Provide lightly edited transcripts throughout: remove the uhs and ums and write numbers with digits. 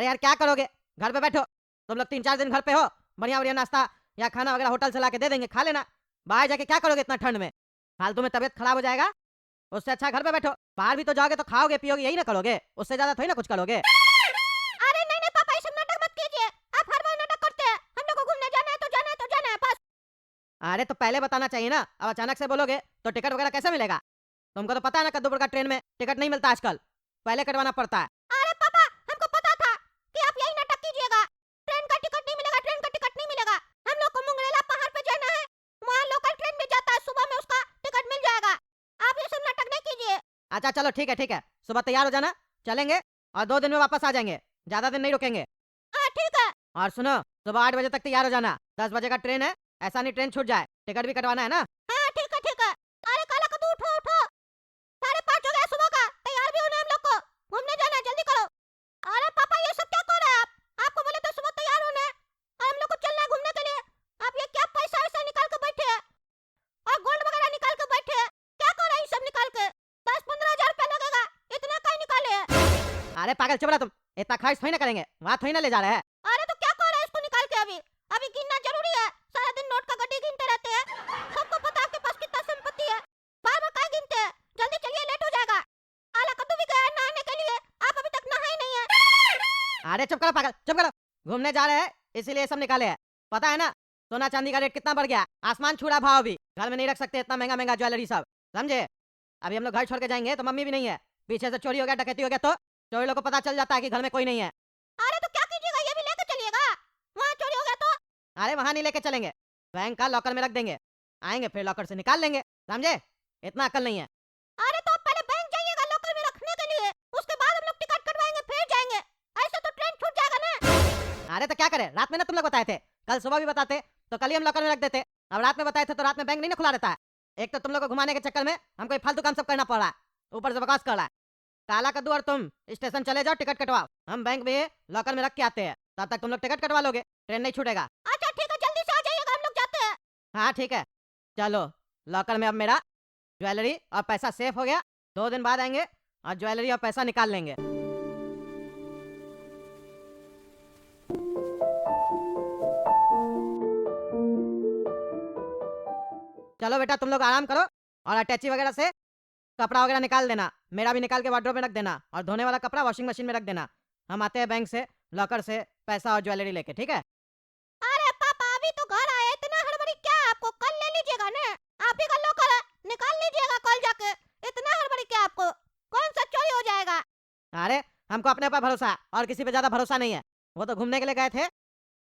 अरे यार क्या करोगे, घर पे बैठो। तुम लोग 3-4 दिन घर पे हो, बढ़िया बढ़िया नाश्ता या खाना वगैरह होटल से ला के दे देंगे, खा लेना। बाहर जाके क्या करोगे इतना ठंड में, फालतू में तबियत खराब हो जाएगा। उससे अच्छा घर पे बैठो। बाहर भी तो जाओगे तो खाओगे पियोगे, यही ना करोगे, उससे ज्यादा थोड़ी ना कुछ करोगे। अरे नहीं नहीं पापा, ये सब नाटक मत कीजिए। आप हर बार नाटक करते हैं। हम लोग को घूमने जाना है तो जाना है तो जाना है बस। अरे तो पहले बताना चाहिए ना, अब अचानक से बोलोगे तो टिकट वगैरह कैसे मिलेगा। तुमको तो पता है ना कद्दूपुर का ट्रेन में टिकट नहीं मिलता आजकल, पहले कटवाना पड़ता है। अरे पापा, हमको पता था कि आप यही नाटक कीजिएगा। ट्रेन का टिकट नहीं मिलेगा, ट्रेन का टिकट नहीं मिलेगा। हम लोग को मुंगरेला पहाड़ पे जाना है, वहाँ लोकल ट्रेन भी जाता है, सुबह में उसका टिकट मिल जाएगा। आप ये सब नाटक नहीं कीजिए। अच्छा चलो ठीक है, सुबह तैयार हो जाना, चलेंगे और 2 दिन में वापस आ जाएंगे, ज्यादा दिन नहीं रुकेंगे। हाँ ठीक है। और सुनो, सुबह 8 बजे तक तैयार हो जाना, 10 बजे का ट्रेन है, ऐसा नहीं ट्रेन छूट जाए, टिकट भी कटवाना है ना। हाँ ठीक है ठीक है। अरे काला कद्दू उठो उठो, 5:30 हो गया सुबह का, तैयार भी होना है हम लोग को, घूमने जाना है, जल्दी करो। अरे पापा ये सब क्या कर रहे हैं आप? आपको बोले तो सुबह तैयार होना है और हम लोग को चलना है घूमने के लिए। आप ये क्या पैसा वैसा निकाल के बैठे हैं और गोल्ड वगैरह निकाल के बैठे हैं? क्या कर रहे हैं ये सब निकाल के? 10-15 हजार रुपया लगेगा, इतना कहीं निकाले हैं? अरे पागल चुप रहा तुम, इतना खर्च थोड़ी ना करेंगे, वहाँ थोड़ी ना ले जा रहे हैं। अरे तो क्या कर रहे हैं इसको निकाल के? अभी अभी गिनना जरूरी है? सारा दिन नोट का गड्डी गिनते रहते हैं। सबको पता है आपके पास कितना संपत्ति है, बार बार क्या गिनते हैं? जल्दी चलिए, लेट हो जाएगा। आला कद्दू भी गया है नहाने के लिए, आप अभी तक नहाए नहीं है। अरे चुप करो पागल, चुप करो। घूमने जा रहे हैं इसीलिए सब निकाले हैं, पता है ना सोना चांदी का रेट कितना बढ़ गया, आसमान छू रहा भाव भी, घर में नहीं रख सकते इतना महंगा महंगा ज्वेलरी सब, समझे। अभी हम लोग घर छोड़ के जाएंगे तो मम्मी भी नहीं है, पीछे से चोरी हो गया डकैती हो गया तो चोरी लोग को पता चल जाता है कि घर में कोई नहीं है। अरे तो क्या कीजिएगा, ये भी लेकर चलिएगा? वहाँ चोरी हो गया तो? अरे वहां नहीं लेके चलेंगे, बैंक का लॉकर में रख देंगे, आएंगे फिर लॉकर से निकाल लेंगे, समझे। इतना अकल नहीं है। अरे तो आप पहले बैंक जाइएगा लॉकर में रखने के लिए, उसके बाद हम लोग टिकट कटवाएंगे फिर जाएंगे। ऐसे तो ट्रेन छूट जाएगा ना। अरे तो क्या करे, रात में ना तुम लोग बताए थे, कल सुबह भी बताते तो कल ही हम लॉकर में रख देते, अब रात में बताए थे तो रात में बैंक नहीं ना खुला रहता है। एक तो तुम लोग को घुमाने के चक्कर में हमको ये फालतू काम सब करना पड़ रहा है, ऊपर से बकवास कर रहा है। काला कद्दू और तुम स्टेशन चले जाओ, टिकट कटवाओ, हम बैंक में लॉकर में रख के आते हैं, तब तक तुम लोग टिकट कटवा लोगे, ट्रेन नहीं छूटेगा। अच्छा ठीक है, जल्दी से आ जाइएगा, हम लोग जाते हैं। हाँ ठीक है, चलो। लॉकर में अब मेरा ज्वेलरी और पैसा सेफ हो गया, 2 दिन बाद आएंगे और ज्वेलरी और पैसा निकाल लेंगे। चलो बेटा तुम लोग आराम करो और अटैची वगैरह से कपड़ा वगैरह निकाल देना, मेरा भी निकाल के वार्डरोब में रख देना, और धोने वाला कपड़ा वॉशिंग मशीन में रख देना। हम आते हैं बैंक से लॉकर से पैसा और ज्वेलरी लेके, ठीक है। अरे पापा अभी तो घर आए, इतना हड़बड़ी क्या है आपको? कल ले लीजिएगा ना, आप ही का लॉकर है, निकाल लीजिएगा कल जाके। इतना हड़बड़ी क्या आपको? कौन सा चोरी हो जाएगा? अरे हमको अपने ऊपर भरोसा है और किसी पे ज्यादा भरोसा नहीं है। वो तो घूमने के लिए गए थे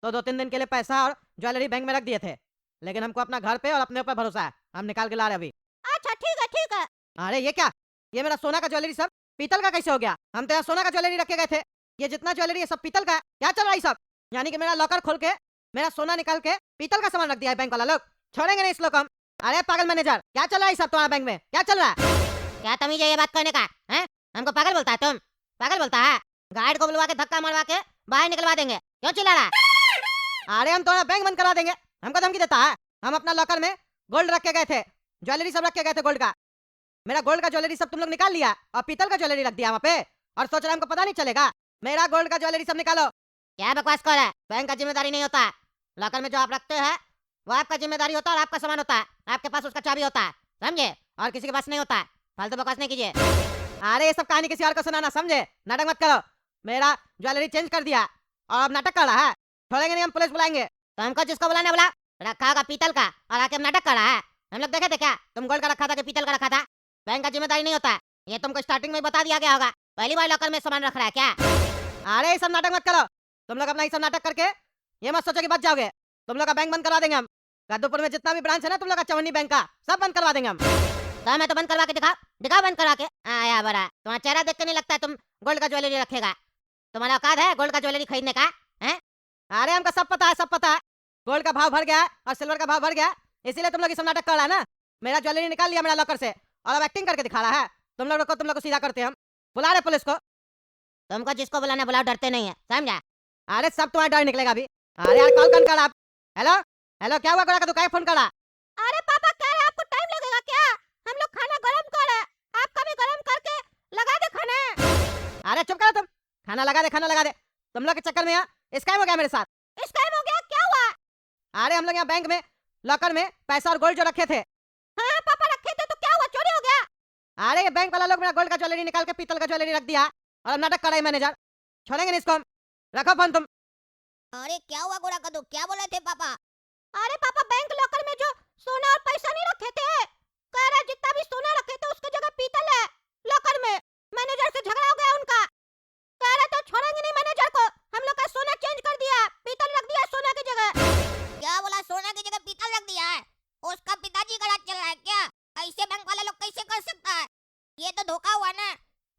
तो 2-3 दिन के लिए पैसा और ज्वेलरी बैंक में रख दिए थे, लेकिन हमको अपना घर पे और अपने ऊपर भरोसा है, हम निकाल के ला रहे अभी। अच्छा ठीक है ठीक है। अरे ये क्या, ये मेरा सोना का ज्वेलरी सब पीतल का कैसे हो गया? हम तो यहाँ सोना का ज्वेलरी रख के गए थे, ये जितना ज्वेलरी है सब पीतल का है, क्या चल रहा है ये सब? यानी कि मेरा लॉकर खोल के मेरा सोना निकाल के पीतल का सामान रख दिया है बैंक वाला लोग, छोड़ेंगे नहीं इस लोग हम। अरे पागल मैनेजर, क्या चल रहा है सब तुम्हारा बैंक में, क्या चल रहा है? क्या तमीज है ये बात करने का? हैं? हमको पागल बोलता है तुम? पागल बोलता है? गार्ड को बुलवा के धक्का मारवा के बाहर निकलवा देंगे, क्यों चिल्ला रहा है? अरे हम तुम्हारा बैंक बंद करा देंगे, हमको धमकी देता है। हम अपना लॉकर में गोल्ड रख के गए थे, ज्वेलरी सब रख के गए थे गोल्ड का, मेरा गोल्ड का ज्वेलरी सब तुम लोग निकाल लिया और पीतल का ज्वेलरी रख दिया वहाँ पे, और सोच रहे हमको पता नहीं चलेगा। मेरा गोल्ड का ज्वेलरी सब निकालो। क्या बकवास कर रहा है? बैंक का जिम्मेदारी नहीं होता है, लॉकर में जो आप रखते हैं वो आपका जिम्मेदारी होता है और आपका सामान होता है, आपके पास उसका चाबी होता है, समझे? और किसी के पास नहीं होता है, फालतू बकवास नहीं कीजिए। अरे ये सब कहानी किसी और को सुनाना, समझे, नाटक मत करो। मेरा ज्वेलरी चेंज कर दिया और अब नाटक कर रहा है, छोड़ेंगे नहीं, हम पुलिस बुलाएंगे। तो हमको जिसको बुलाना बुला, रखा होगा पीतल का और आके नाटक कर रहा है। हम लोग देखे थे क्या तुम गोल्ड का रखा था कि पीतल का रखा था? बैंक का जिम्मेदारी नहीं होता है, ये तुमको स्टार्टिंग में बता दिया गया होगा। पहली बार लॉकर में सामान रख रहा है क्या? अरे ये सब नाटक मत करो, तुम लोग अपना ये सब नाटक करके ये मत सोचो कि बच जाओगे, तुम लोग का बैंक बंद करवा देंगे हम। कद्दूपुर में जितना भी ब्रांच है ना तुम लोग का चवन्नी बैंक का, सब बंद करवा देंगे हम। तो मैं तो बंद करवा के दिखाओ, दिखाओ बंद करवा के। आया बड़ा, तुम्हारा चेहरा देख के नहीं लगता है तुम गोल्ड का ज्वेलरी रखेगा। तुम्हारा औकात है गोल्ड का ज्वेलरी खरीदने का? हैं? अरे हमको सब पता है, सब पता है, गोल्ड का भाव बढ़ गया है और सिल्वर का भाव बढ़ गया है, इसीलिए तुम लोग ये सब नाटक कर रहा है ना। मेरा ज्वेलरी निकाल लिया मेरा लॉकर से और अब एक्टिंग करके दिखा रहा है, तुम लोग को सीधा करते हम, बुला रहे पुलिस को। तुमको जिसको बुलाना बुलाओ, डरते नहीं है, समझा? अरे सब तुम्हारा डर निकलेगा अभी। अरे यार कॉल कौन कर रहा? हेलो हेलो, क्या हुआ गोरा का, तू काहे फोन कर रहा? अरे पापा कह रहे आपको टाइम लगेगा क्या? हम लोग खाना गरम कर रहे हैं, आपका भी गरम करके लगा दे खाना। अरे चुप करो तुम, खाना लगा दे खाना लगा दे, तुम लोग के चक्कर में यहाँ स्कैम हो गया मेरे साथ। स्कैम हो गया? क्या हुआ? अरे हम लोग यहाँ बैंक में लॉकर में पैसा और गोल्ड जो रखे थे। हाँ पापा रखे थे तो क्या हुआ, चोरी हो गया? अरे ये बैंक वाला लोग मेरा गोल्ड का ज्वेलरी निकाल के पीतल का ज्वेलरी रख दिया और अब नाटक कर रहे हैं मैनेजर। छोड़ेंगे नहीं इसको हम। रखो फोन तुम। अरे क्या हुआ गोरा कद्दू, क्या बोले थे पापा? अरे पापा बैंक लॉकर में जो सोना और पैसा नहीं रखे थे, कह रहे जितना भी सोना रखे थे उसकी जगह पीतल है लॉकर में। मैनेजर से झगड़ा हो गया उनका, कह रहे तो छोड़ेंगे नहीं मैनेजर को, हम लोग का सोना चेंज कर दिया, पीतल रख दिया सोना की जगह। क्या बोला? सोना की जगह पीतल रख दिया है? उसका पिताजी का राज चल रहा है क्या? ऐसे बैंक वाले लोग कैसे कर सकता है? ये तो धोखा हुआ ना।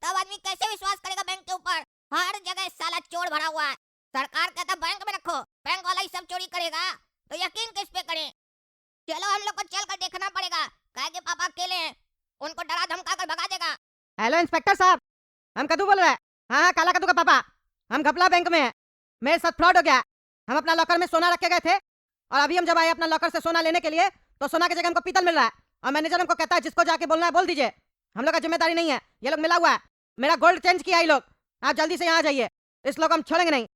तब आदमी कैसे विश्वास करेगा बैंक के ऊपर? हर जगह साला चोर भरा हुआ है। सरकार कहता बैंक में रखो, बैंक वाला ही सब चोरी करेगा, तो यकीन किस पे करें? चलो हम लोग को चल कर देखना पड़ेगा, काहे के पापा अकेले हैं, उनको डरा धमका कर भगा देगा। हेलो इंस्पेक्टर साहब, हम कद्दू बोल रहे हैं। हाँ काला कद्दू का पापा। हम घपला बैंक में हैं, मेरे साथ फ्रॉड हो गया। हम अपना लॉकर में सोना रखे गए थे और अभी हम जब आए अपना लॉकर से सोना लेने के लिए तो सोना की जगह हमको पीतल मिल रहा है और मैनेजर हमको कहता है जिसको जाके बोलना है बोल दीजिए, हम लोग का जिम्मेदारी नहीं है, ये लोग मिला हुआ है। मेरा गोल्ड चेंज किया ये लोग। आप जल्दी से यहाँ आ जाइए, इस लोग हम छोड़ेंगे नहीं।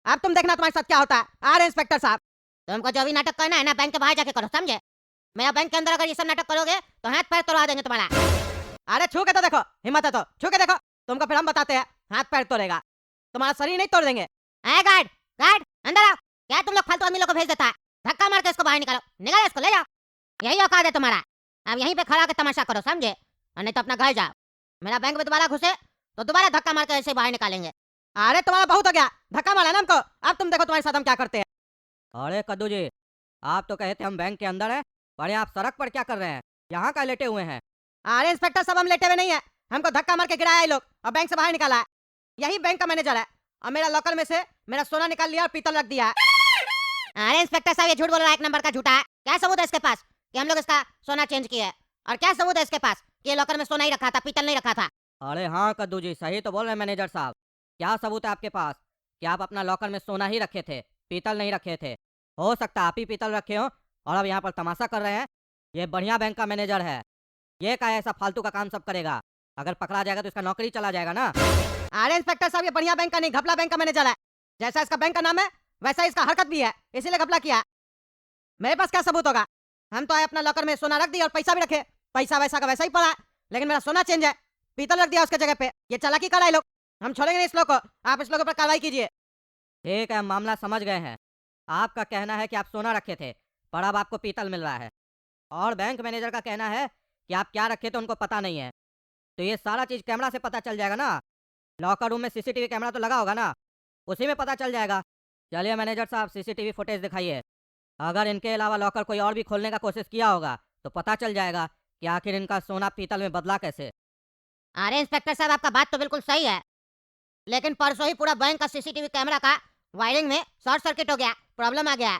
अब तुम देखना तुम्हारे साथ क्या होता है। आ रहे इंस्पेक्टर साहब। तुमको जो भी नाटक करना है ना बैंक के बाहर जाके करो, समझे? मेरा बैंक के अंदर अगर ये सब नाटक करोगे तो हाथ पैर तोड़वा देंगे तुम्हारा। अरे छू के तो देखो, हिम्मत है तो छू के देखो, तुमको फिर हम बताते हैं हाथ पैर तोड़ेगा, तुम्हारा शरीर नहीं तोड़ देंगे। गार्ड गार्ड अंदर आओ। क्या तुम लोग फालतू आदमी लोग को भेज देता है? धक्का मार के इसको बाहर निकालो, निकालो इसको, ले जाओ। यही औकात है तुम्हारा, अब यहीं पे खड़ा के तमाशा करो, समझे? और नहीं तो अपना घर जाओ। मेरा बैंक में दोबारा घुसे तो दोबारा धक्का मार के ऐसे बाहर निकालेंगे। अरे तुम्हारा बहुत हो गया, धक्का मारा ना हमको, अब तुम देखो तुम्हारे साथ हम क्या करते हैं। अरे कद्दू जी, आप तो कहे थे हम बैंक के अंदर हैं, पर आप सड़क पर क्या कर रहे हैं? यहाँ का लेटे हुए हैं। अरे इंस्पेक्टर साहब हम लेटे हुए नहीं है, हमको धक्का मार के गिराया ये लोग और बैंक से बाहर निकाला है। यही बैंक का मैनेजर है और मेरा लॉकर में से मेरा सोना निकाल लिया और पीतल रख दिया है। अरे इंस्पेक्टर साहब ये झूठ बोल रहा है, एक नंबर का झूठा है। क्या सबूत है इसके पास कि हम लोग इसका सोना चेंज किया है? और क्या सबूत है इसके पास कि ये लॉकर में सोना ही रखा था, पीतल नहीं रखा था? अरे हाँ कद्दू जी, सही तो बोल रहे हैं मैनेजर साहब। क्या सबूत है आपके पास कि आप अपना लॉकर में सोना ही रखे थे, पीतल नहीं रखे थे? हो सकता है आप ही पीतल रखे हो और अब यहाँ पर तमाशा कर रहे हैं। ये बढ़िया बैंक का मैनेजर है, ये का ऐसा फालतू का काम सब करेगा? अगर पकड़ा जाएगा तो इसका नौकरी चला जाएगा ना। अरे इंस्पेक्टर साहब ये बढ़िया बैंक का नहीं, घपला बैंक का मैनेजर है। जैसा इसका बैंक का नाम है वैसा इसका हरकत भी है, इसीलिए घपला किया। मेरे पास क्या सबूत होगा? हम तो आए अपना लॉकर में सोना रख दिया और पैसा भी रखे, पैसा वैसा का वैसा ही पड़ा, लेकिन मेरा सोना चेंज है, पीतल रख दिया उसके जगह पे। ये चालाकी कर रहा है लोग, हम छोड़ेंगे नहीं इस लोग को, आप इस लोगों पर कार्रवाई कीजिए। ठीक है, मामला समझ गए हैं। आपका कहना है कि आप सोना रखे थे पर अब आपको पीतल मिल रहा है, और बैंक मैनेजर का कहना है कि आप क्या रखे थे उनको पता नहीं है। तो ये सारा चीज़ कैमरा से पता चल जाएगा ना, लॉकर रूम में सीसीटीवी कैमरा तो लगा होगा ना, उसी में पता चल जाएगा। चलिए मैनेजर साहब सीसीटीवी फुटेज दिखाइए। अगर इनके अलावा लॉकर कोई और भी खोलने का कोशिश किया होगा तो पता चल जाएगा कि आखिर इनका सोना पीतल में बदला कैसे। अरे इंस्पेक्टर साहब आपका बात तो बिल्कुल सही है, लेकिन परसों ही पूरा बैंक का सीसीटीवी कैमरा का वायरिंग में शॉर्ट सर्किट हो गया, प्रॉब्लम आ गया।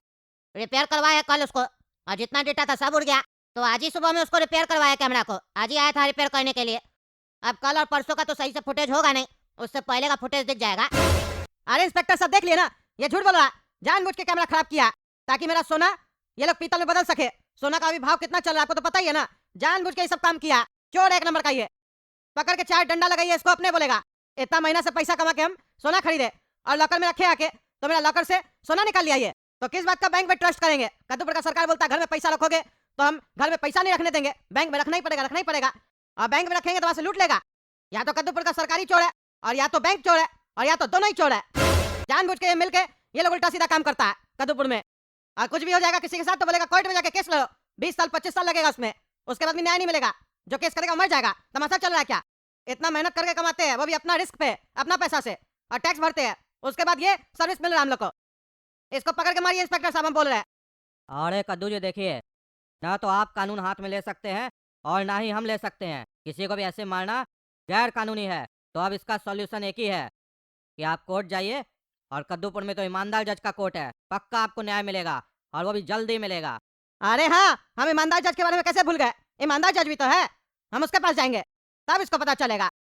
रिपेयर करवाया कल उसको और जितना डेटा था सब उड़ गया, तो आज ही सुबह में उसको रिपेयर करवाया, कैमरा को आज ही आया था रिपेयर करने के लिए। अब कल और परसों का तो सही से फुटेज होगा नहीं, उससे पहले का फुटेज दिख जाएगा। अरे इंस्पेक्टर साहब देख लिए ना, ये झूठ बोल रहा है, जानबूझ के कैमरा खराब किया ताकि मेरा सोना ये लोग पीतल में बदल सके। सोना का अभी भाव कितना चल रहा है आपको तो पता ही है ना, जानबूझ के ये सब काम किया। चोर एक नंबर का ये, पकड़ के 4 डंडा लगाइए इसको, अपने बोलेगा। इतना महीना से पैसा कमा के हम सोना खरीदे और लॉकर में रखे आके, तो मेरा लॉकर से सोना निकाल लिया ये, तो किस बात का बैंक में ट्रस्ट करेंगे? कद्दूपुर का सरकार बोलता है घर में पैसा रखोगे तो हम घर में पैसा नहीं रखने देंगे, बैंक में रखना ही पड़ेगा, रखना ही पड़ेगा। और बैंक में रखेंगे तो वहां से लूट लेगा। या तो कद्दूपुर का सरकारी चोर है और या तो बैंक चोर है और या तो दोनों ही चोर है। जानबूझ के ये मिलके ये लोग उल्टा सीधा काम करता है कद्दूपुर में। और कुछ भी हो जाएगा किसी के साथ तो बोलेगा कोर्ट में जाके केस लड़ो, 20 साल 25 साल लगेगा उसमें, उसके बाद भी न्याय नहीं मिलेगा। जो केस करेगा मर जाएगा। तमाशा चल रहा है क्या? इतना मेहनत करके कमाते हैं वो भी अपना रिस्क पे, अपना पैसा से, और टैक्स भरते हैं, उसके बाद ये सर्विस मिल रहा है हम लोग को। इसको पकड़ के मारिए इंस्पेक्टर साहब, हम बोल रहे हैं। अरे कद्दू जी देखिए, ना तो आप कानून हाथ में ले सकते हैं और ना ही हम ले सकते हैं। किसी को भी ऐसे मारना गैर कानूनी है। तो अब इसका सॉल्यूशन एक ही है कि आप कोर्ट जाइए, और कद्दूपुर में तो ईमानदार जज का कोर्ट है, पक्का आपको न्याय मिलेगा और वो भी जल्दी मिलेगा। अरे हाँ, हम ईमानदार जज के बारे में कैसे भूल गए? ईमानदार जज भी तो है, हम उसके पास जाएंगे तब इसको पता चलेगा।